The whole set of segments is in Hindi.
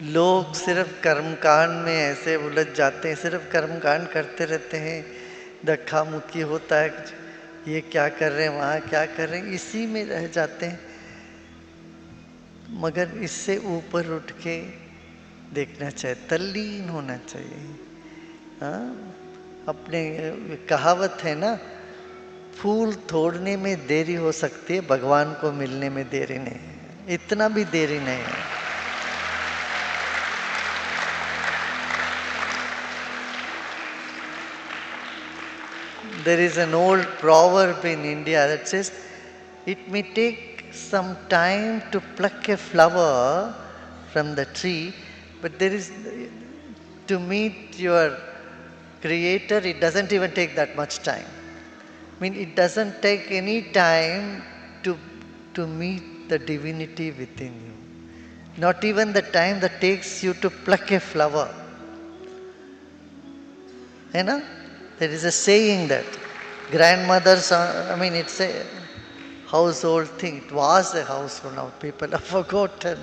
लोग सिर्फ कर्मकांड में ऐसे उलझ जाते हैं, सिर्फ कर्मकांड करते रहते हैं, धक्का मुक्की होता है, ये क्या कर रहे हैं, वहाँ क्या कर रहे हैं, इसी में रह जाते हैं। मगर इससे ऊपर उठ के देखना चाहिए, तल्लीन होना चाहिए। हाँ, अपने कहावत है ना, फूल तोड़ने में देरी हो सकती है, भगवान को मिलने में देरी नहीं है, इतना भी देरी नहीं है। There is an old proverb in India that says, it may take some time to pluck a flower from the tree, but there is, to meet your creator, it doesn't even take that much time. I mean, it doesn't take any time to meet the divinity within you. Not even the time that takes you to pluck a flower. You know, there is a saying that grandmothers, I mean, it's a household thing. It was a household, now people have forgotten.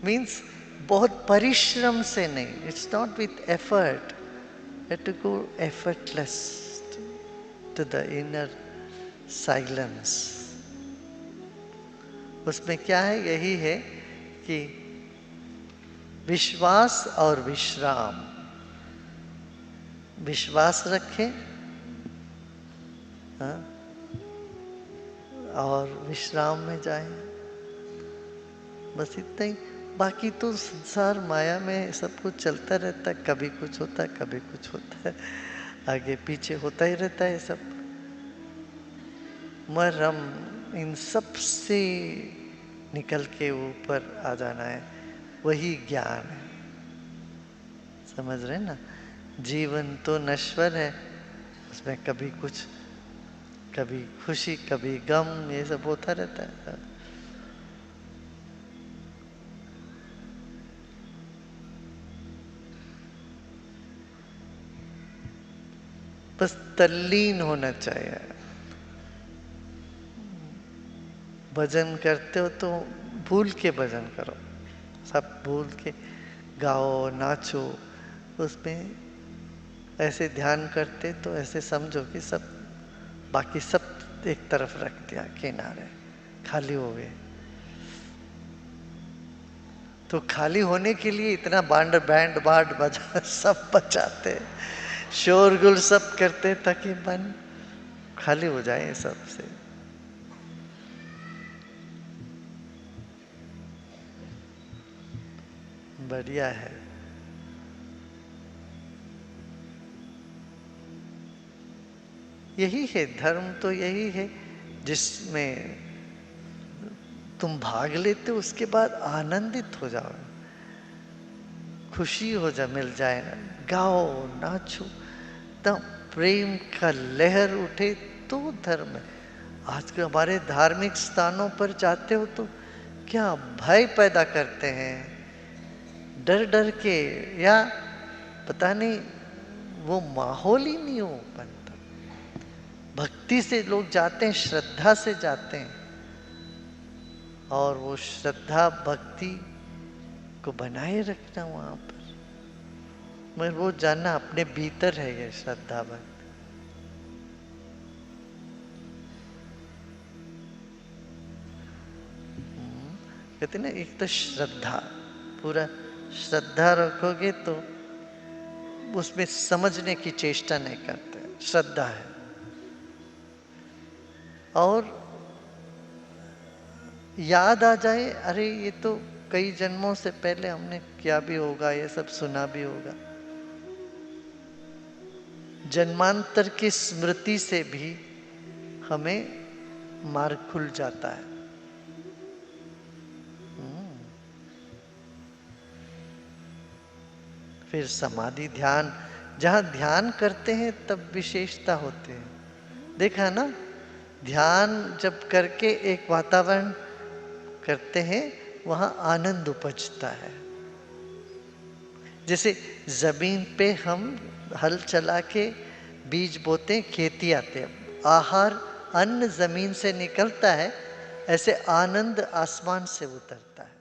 Means बहुत परिश्रम से नहीं, it's not with effort. You have to go effortless to the inner silence. उसमें क्या है, यही है कि विश्वास और विश्राम, विश्वास रखें, हाँ, और विश्राम में जाएं, बस इतना ही। बाकी तो संसार माया में सब कुछ चलता रहता है, कभी कुछ होता है, कभी कुछ होता है, आगे पीछे होता ही रहता है सब। मगर हम इन सब से निकल के ऊपर आ जाना है, वही ज्ञान है। समझ रहे ना, जीवन तो नश्वर है, उसमें कभी कुछ, कभी खुशी, कभी गम, ये सब होता रहता है। बस तल्लीन होना चाहिए। भजन करते हो तो भूल के भजन करो, सब भूल के गाओ, नाचो। उसमें ऐसे ध्यान करते तो ऐसे समझो कि सब, बाकी सब एक तरफ रख दिया, किनारे खाली हो गए। तो खाली होने के लिए इतना बैंड बांड बजा सब बजाते, शोरगुल सब करते, ताकि मन खाली हो जाए सबसे। बढ़िया है। यही है धर्म, तो यही है जिसमें तुम भाग लेते हो, उसके बाद आनंदित हो जाओ, खुशी हो जा, मिल जाए ना, गाओ नाचो, तब प्रेम का लहर उठे तो धर्म है। आज के हमारे धार्मिक स्थानों पर जाते हो तो क्या भय पैदा करते हैं, डर डर के, या पता नहीं, वो माहौल ही नहीं हो बनता। भक्ति से लोग जाते हैं, श्रद्धा से जाते हैं, और वो श्रद्धा भक्ति को बनाए रखना वहां पर, मगर वो जानना अपने भीतर है ये श्रद्धा भक्ति। कहते ना, एक तो श्रद्धा, पूरा श्रद्धा रखोगे तो उसमें समझने की चेष्टा नहीं करते, श्रद्धा है। और याद आ जाए, अरे ये तो कई जन्मों से पहले हमने किया भी होगा, ये सब सुना भी होगा। जन्मांतर की स्मृति से भी हमें मार्ग खुल जाता है। फिर समाधि ध्यान, जहां ध्यान करते हैं तब विशेषता होते हैं। देखा ना, ध्यान जब करके एक वातावरण करते हैं, वहां आनंद उपजता है। जैसे जमीन पे हम हल चला के बीज बोते, खेती आते हैं, आहार अन्न जमीन से निकलता है, ऐसे आनंद आसमान से उतरता है।